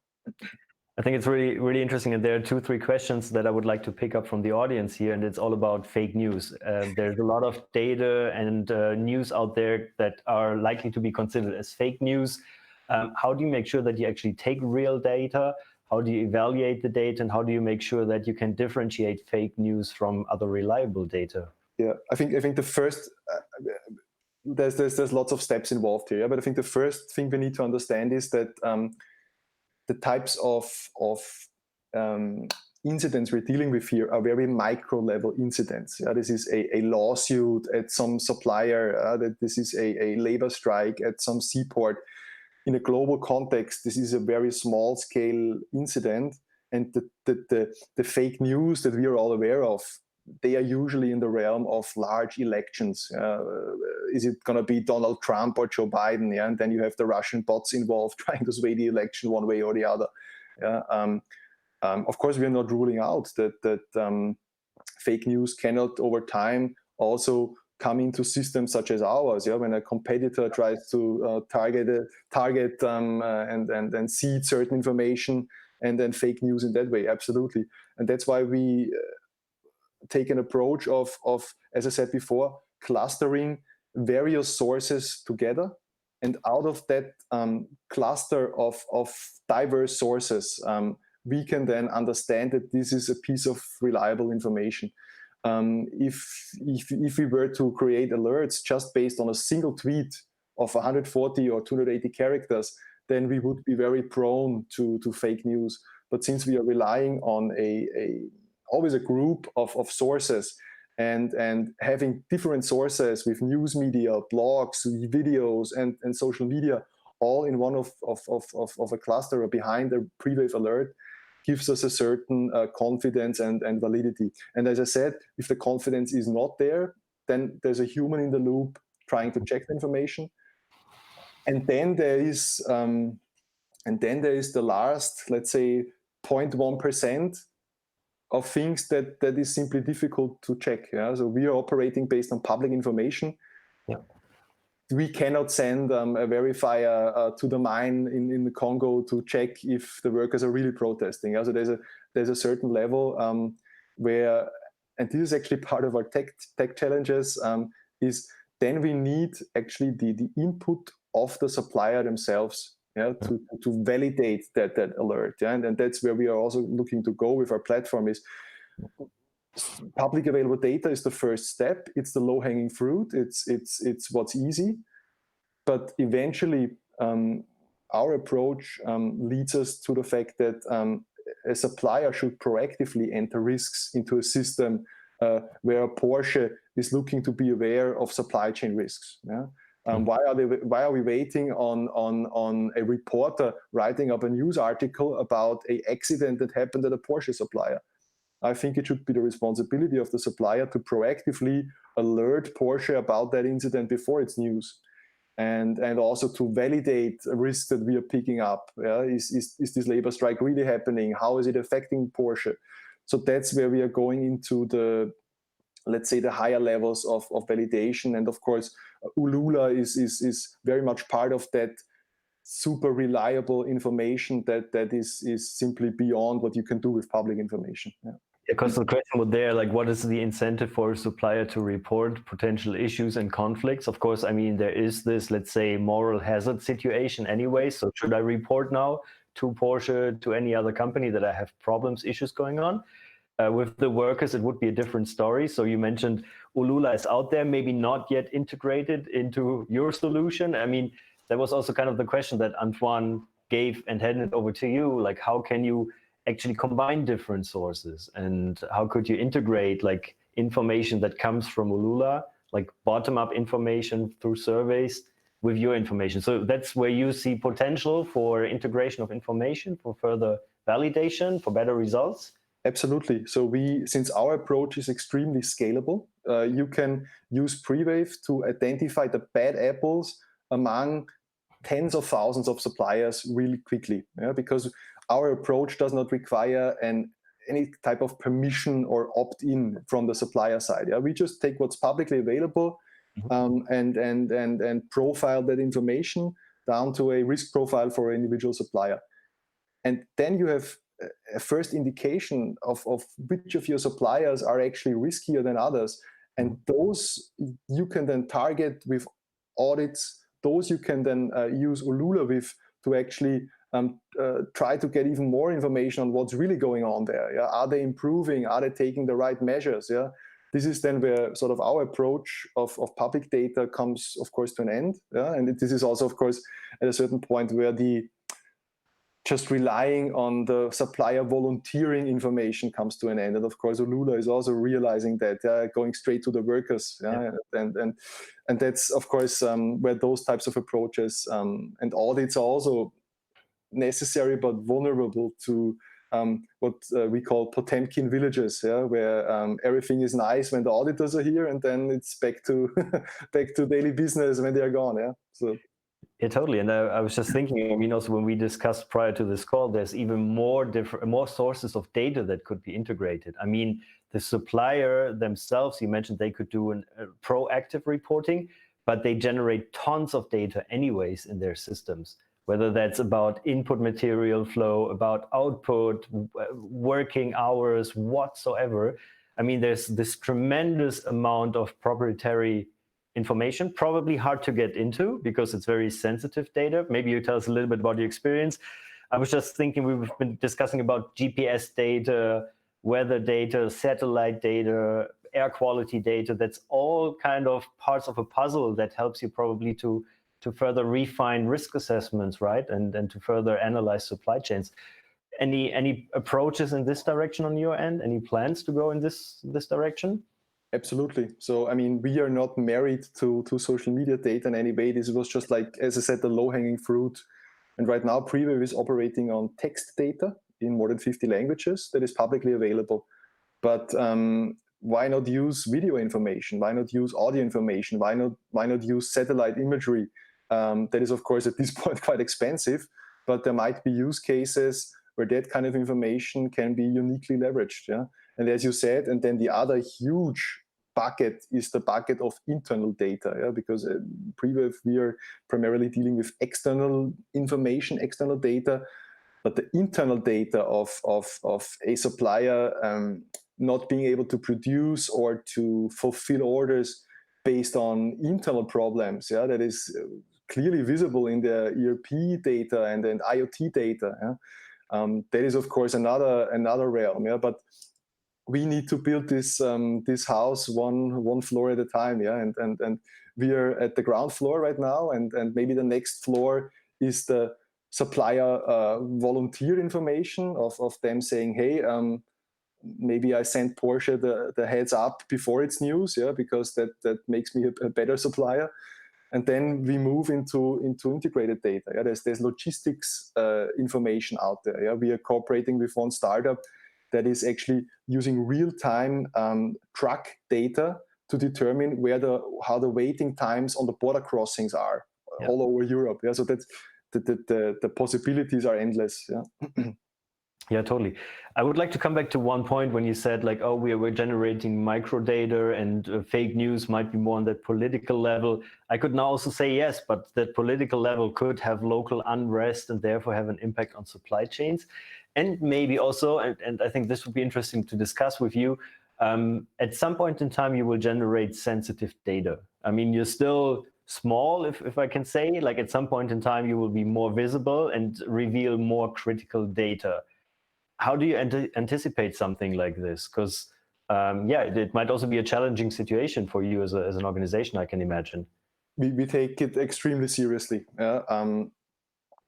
I think it's really, really interesting. And there are 2-3 questions that I would like to pick up from the audience here. And it's all about fake news. There's a lot of data and news out there that are likely to be considered as fake news. How do you make sure that you actually take real data? How do you evaluate the data? And how do you make sure that you can differentiate fake news from other reliable data? Yeah, I think the first, there's lots of steps involved here. But I think the first thing we need to understand is that the types of incidents we're dealing with here are very micro level incidents. This is a lawsuit at some supplier, that this is a labor strike at some seaport. In a global context, this is a very small scale incident, and the fake news that we are all aware of, they are usually in the realm of large elections. Is it going to be Donald Trump or Joe Biden? Yeah, and then you have the Russian bots involved trying to sway the election one way or the other. Yeah? Of course, we are not ruling out that fake news cannot, over time, also come into systems such as ours. Yeah, when a competitor tries to target and seed certain information, and then fake news in that way, absolutely. And that's why we take an approach of, as I said before, clustering various sources together, and out of that cluster of diverse sources, we can then understand that this is a piece of reliable information. If we were to create alerts just based on a single tweet of 140 or 280 characters, then we would be very prone to fake news. But since we are relying on always a group of sources, and having different sources with news media, blogs, videos, and social media, all in one of a cluster or behind a Prewave alert, gives us a certain confidence and validity. And as I said, if the confidence is not there, then there's a human in the loop trying to check the information. And then there is the last, let's say, 0.1% of things that is simply difficult to check. Yeah? So we are operating based on public information. Yeah. we cannot send a verifier to the mine in the Congo to check if the workers are really protesting. So there's a certain level where, and this is actually part of our tech challenges, is then we need actually the input of the supplier themselves, to validate that alert. And that's where we are also looking to go with our platform. Is public available data is the first step. It's the low-hanging fruit. It's what's easy. But eventually, our approach leads us to the fact that a supplier should proactively enter risks into a system where a Porsche is looking to be aware of supply chain risks. Why are we waiting on a reporter writing up a news article about an accident that happened at a Porsche supplier? I think it should be the responsibility of the supplier to proactively alert Porsche about that incident before it's news, and also to validate risks that we are picking up. Is this labor strike really happening? How is it affecting Porsche? So that's where we are going into the, let's say, the higher levels of validation. And of course, Ulula is very much part of that super reliable information that is simply beyond what you can do with public information. Because the question was there, like, what is the incentive for a supplier to report potential issues and conflicts? Of course, I mean, there is this, let's say, moral hazard situation anyway. So should I report now to Porsche, to any other company, that I have problems, issues going on? With the workers, it would be a different story. So you mentioned Ulula is out there, maybe not yet integrated into your solution. I mean, that was also kind of the question that Antoine gave and handed over to you. Like, how can you actually combine different sources, and how could you integrate like information that comes from Ulula, like bottom-up information through surveys, with your information? So that's where you see potential for integration of information, for further validation, for better results. Absolutely. So since our approach is extremely scalable, you can use Prewave to identify the bad apples among tens of thousands of suppliers really quickly, because our approach does not require any type of permission or opt-in from the supplier side. We just take what's publicly available and profile that information down to a risk profile for an individual supplier. And then you have a first indication of which of your suppliers are actually riskier than others. And those you can then target with audits. Those you can then use Ulula with to actually try to get even more information on what's really going on there. Are they improving? Are they taking the right measures? This is then where sort of our approach of public data comes, of course, to an end. And this is also, of course, at a certain point where just relying on the supplier volunteering information comes to an end. And of course, Ulula is also realizing that, going straight to the workers. And that's, of course, where those types of approaches and audits are also necessary but vulnerable to what we call Potemkin villages, where everything is nice when the auditors are here, and then it's back to back to daily business when they're gone. Yeah, totally. And I was just thinking, I mean, also when we discussed prior to this call, there's even more sources of data that could be integrated. I mean, the supplier themselves, you mentioned they could do proactive reporting, but they generate tons of data anyways in their systems, whether that's about input material flow, about output, working hours, whatsoever. I mean, there's this tremendous amount of proprietary information, probably hard to get into because it's very sensitive data. Maybe you tell us a little bit about your experience. I was just thinking, we've been discussing about GPS data, weather data, satellite data, air quality data. That's all kind of parts of a puzzle that helps you probably to further refine risk assessments, right? And to further analyze supply chains. Any approaches in this direction on your end? Any plans to go in this direction? Absolutely. So, I mean, we are not married to social media data in any way. This was just like, as I said, the low-hanging fruit. And right now, Prewave is operating on text data in more than 50 languages that is publicly available. But why not use video information? Why not use audio information? Why not use satellite imagery? That is, of course, at this point quite expensive, but there might be use cases where that kind of information can be uniquely leveraged. And as you said, and then the other huge bucket is the bucket of internal data, yeah? Because at Prewave, we are primarily dealing with external information, external data, but the internal data of a supplier not being able to produce or to fulfill orders based on internal problems, yeah, that is clearly visible in the ERP data and then IoT data. Yeah? That is, of course, another realm. Yeah, but we need to build this house one floor at a time. Yeah, and we are at the ground floor right now, and maybe the next floor is the supplier volunteer information of them saying, hey, maybe I send Porsche the heads up before it's news, yeah, because that makes me a better supplier. And then we move into integrated data. Yeah, there's logistics information out there. Yeah, we are cooperating with one startup that is actually using real-time truck data to determine how the waiting times on the border crossings are all over Europe. Yeah, so that's the possibilities are endless. Yeah. Yeah, totally. I would like to come back to one point when you said like, oh, we're generating microdata and fake news might be more on that political level. I could now also say yes, but that political level could have local unrest and therefore have an impact on supply chains. And maybe also, and I think this would be interesting to discuss with you, at some point in time, you will generate sensitive data. I mean, you're still small, if I can say, like at some point in time, you will be more visible and reveal more critical data. How do you anticipate something like this? Because yeah, it might also be a challenging situation for you as an organization, I can imagine. We take it extremely seriously.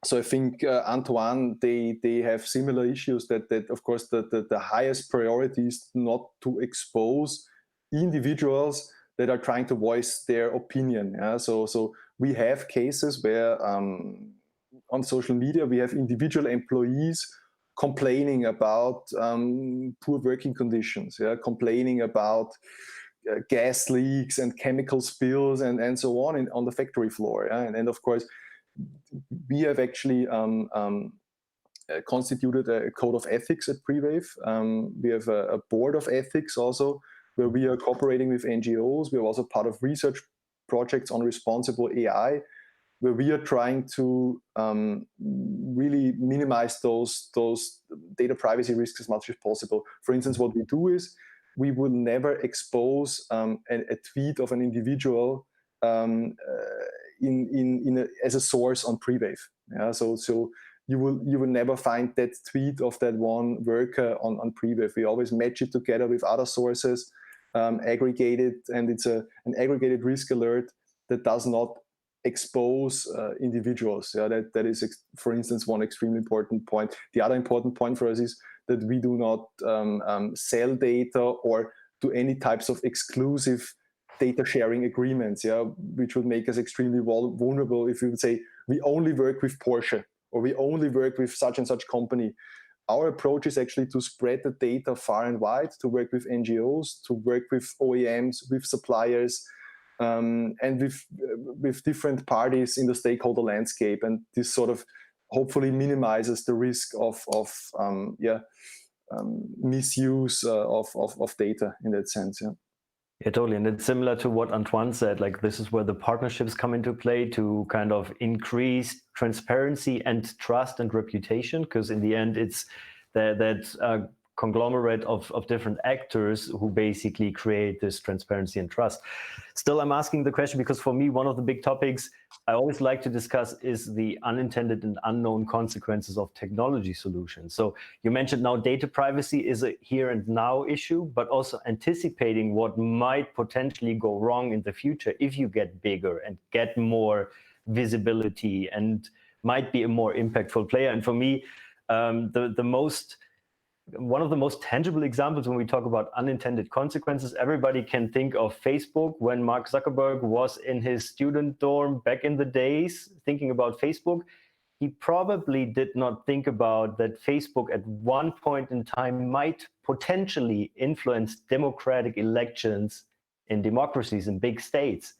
So I think Antoine, they have similar issues that of course the highest priority is not to expose individuals that are trying to voice their opinion. Yeah? So we have cases where on social media we have individual employees complaining about poor working conditions, yeah, complaining about gas leaks and chemical spills and so on the factory floor. Yeah? And of course, we have actually constituted a code of ethics at Prewave. We have a board of ethics also, where we are cooperating with NGOs. We are also part of research projects on responsible AI, where we are trying to really minimize those data privacy risks as much as possible. For instance, what we do is we will never expose a tweet of an individual as a source on Prewave. Yeah, so you will never find that tweet of that one worker on Prewave. We always match it together with other sources, aggregated, and it's an aggregated risk alert that does not expose individuals. Yeah, that is, for instance, one extremely important point. The other important point for us is that we do not sell data or do any types of exclusive data sharing agreements, yeah, which would make us extremely vulnerable if we would say we only work with Porsche or we only work with such and such company. Our approach is actually to spread the data far and wide, to work with NGOs, to work with OEMs, with suppliers, and with different parties in the stakeholder landscape. And this sort of hopefully minimizes the risk of misuse of data in that sense. Yeah. Yeah, totally. And it's similar to what Antoine said, like this is where the partnerships come into play to kind of increase transparency and trust and reputation, because in the end, it's that conglomerate of different actors who basically create this transparency and trust. Still, I'm asking the question because for me, one of the big topics I always like to discuss is the unintended and unknown consequences of technology solutions. So you mentioned now data privacy is a here and now issue, but also anticipating what might potentially go wrong in the future if you get bigger and get more visibility and might be a more impactful player. And for me, one of the most tangible examples when we talk about unintended consequences, everybody can think of Facebook when Mark Zuckerberg was in his student dorm back in the days thinking about Facebook. He probably did not think about that Facebook at one point in time might potentially influence democratic elections in democracies in big states.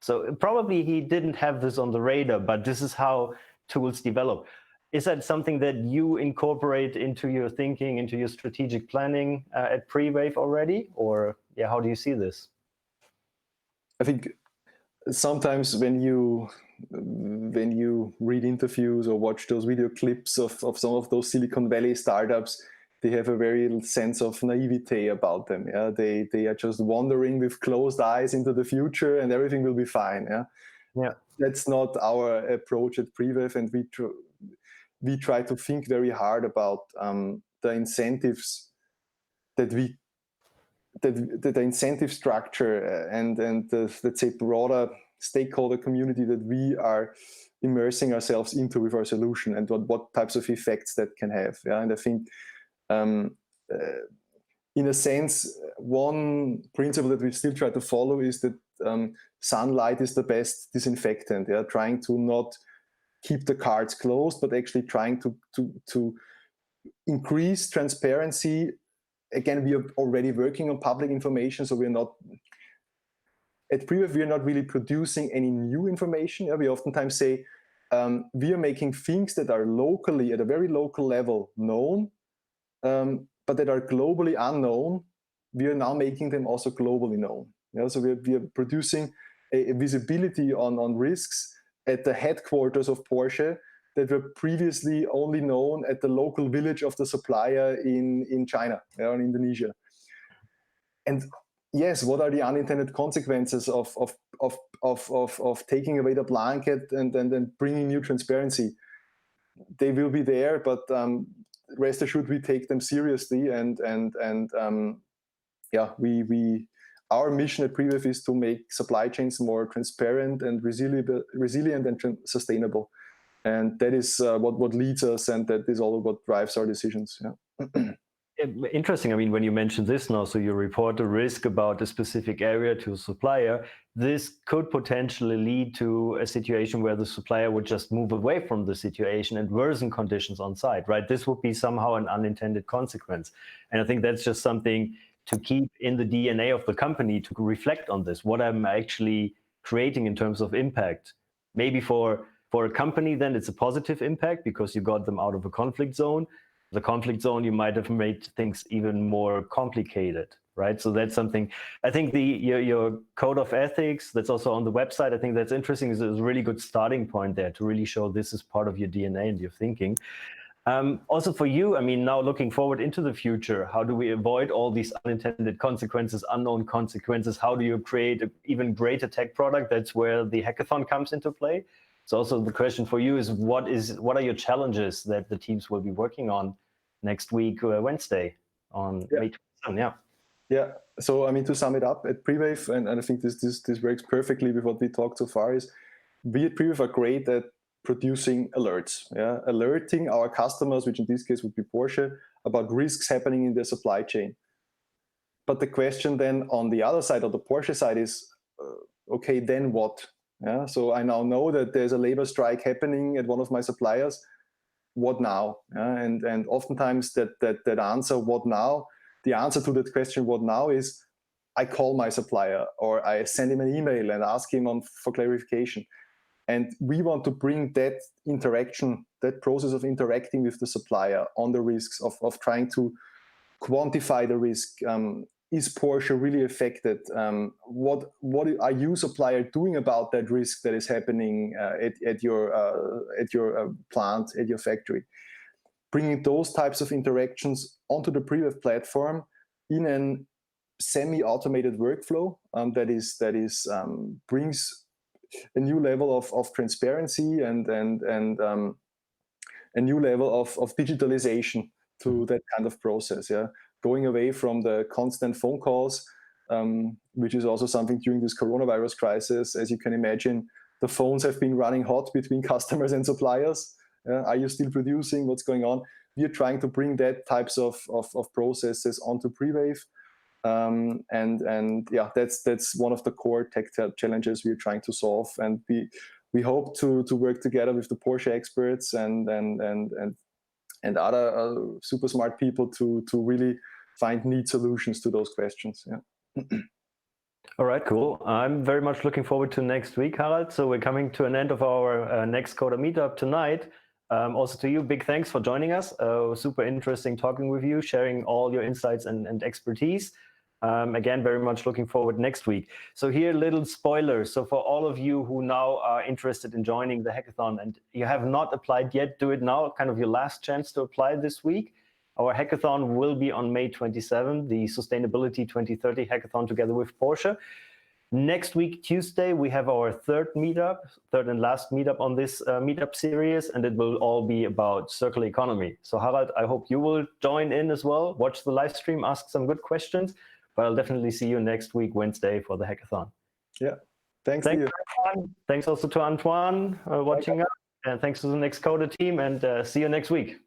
So probably he didn't have this on the radar, but this is how tools develop. Is that something that you incorporate into your thinking, into your strategic planning at Prewave already? Or yeah, how do you see this? I think sometimes when you read interviews or watch those video clips of some of those Silicon Valley startups, they have a very sense of naivete about them. Yeah, they are just wandering with closed eyes into the future, and everything will be fine. Yeah, Yeah. That's not our approach at Prewave, and we try to think very hard about the incentives that the incentive structure and the, let's say, broader stakeholder community that we are immersing ourselves into with our solution, and what types of effects that can have. Yeah, and I think in a sense, one principle that we still try to follow is that sunlight is the best disinfectant. Yeah, trying to not keep the cards closed, but actually trying to increase transparency. Again, we are already working on public information, so we're not at Prewave, we are not really producing any new information. We oftentimes say we are making things that are locally, at a very local level, known, but that are globally unknown. We are now making them also globally known. So we are producing a visibility on risks at the headquarters of Porsche that were previously only known at the local village of the supplier in China or in Indonesia. And yes, what are the unintended consequences of taking away the blanket and then bringing new transparency? They will be there, but rest assured we take them seriously. Our mission at Prewave is to make supply chains more transparent and resilient and sustainable. And that is what leads us, and that is all what drives our decisions. Yeah. Interesting. I mean, when you mention this now, so you report a risk about a specific area to a supplier, this could potentially lead to a situation where the supplier would just move away from the situation and worsen conditions on site, right? This would be somehow an unintended consequence. And I think that's just something to keep in the DNA of the company, to reflect on this, what I'm actually creating in terms of impact. Maybe for a company, then it's a positive impact because you got them out of a conflict zone. The conflict zone, you might have made things even more complicated, right? So that's something, I think your code of ethics that's also on the website, I think that's interesting. Is a really good starting point there to really show this is part of your DNA and your thinking. Also for you, I mean, now looking forward into the future, how do we avoid all these unintended consequences, unknown consequences? How do you create an even greater tech product? That's where the hackathon comes into play. So also the question for you is what are your challenges that the teams will be working on next week, Wednesday on May 27th? Yeah. So I mean, to sum it up, at Prewave, and I think this works perfectly with what we talked so far, is we at Prewave are great at producing alerts, alerting our customers, which in this case would be Porsche, about risks happening in their supply chain. But the question then on the other side, of the Porsche side, is okay, then what? Yeah, so I now know that there's a labor strike happening at one of my suppliers. What now? And oftentimes that answer, what now? The answer to that question, what now, is I call my supplier or I send him an email and ask him for clarification. And we want to bring that interaction, that process of interacting with the supplier on the risks, of trying to quantify the risk. Is Porsche really affected? What are you, supplier, doing about that risk that is happening at your plant, at your factory? Bringing those types of interactions onto the Prewave platform in a semi-automated workflow that brings a new level of transparency and a new level of digitalization to that kind of process. Yeah, going away from the constant phone calls, which is also something during this coronavirus crisis. As you can imagine, the phones have been running hot between customers and suppliers. Are you still producing? What's going on? We are trying to bring that types of processes onto Prewave. And yeah, that's one of the core tech challenges we're trying to solve. And we hope to work together with the Porsche experts and other super smart people to really find neat solutions to those questions. Yeah. All right, cool. I'm very much looking forward to next week, Harald. So we're coming to an end of our N3XTCODER meetup tonight. Also to you, big thanks for joining us. Super interesting talking with you, sharing all your insights and expertise. Again, very much looking forward next week. So here, little spoilers. So for all of you who now are interested in joining the hackathon and you have not applied yet, do it now, kind of your last chance to apply this week. Our hackathon will be on May 27, the Sustainability 2030 hackathon together with Porsche. Next week, Tuesday, we have our third and last meetup on this meetup series, and it will all be about circular economy. So Harald, I hope you will join in as well, watch the live stream, ask some good questions, but I'll definitely see you next week, Wednesday, for the hackathon. Yeah, thanks to you. Thanks also to Antoine watching us, and thanks to the N3XTCODER team, and see you next week.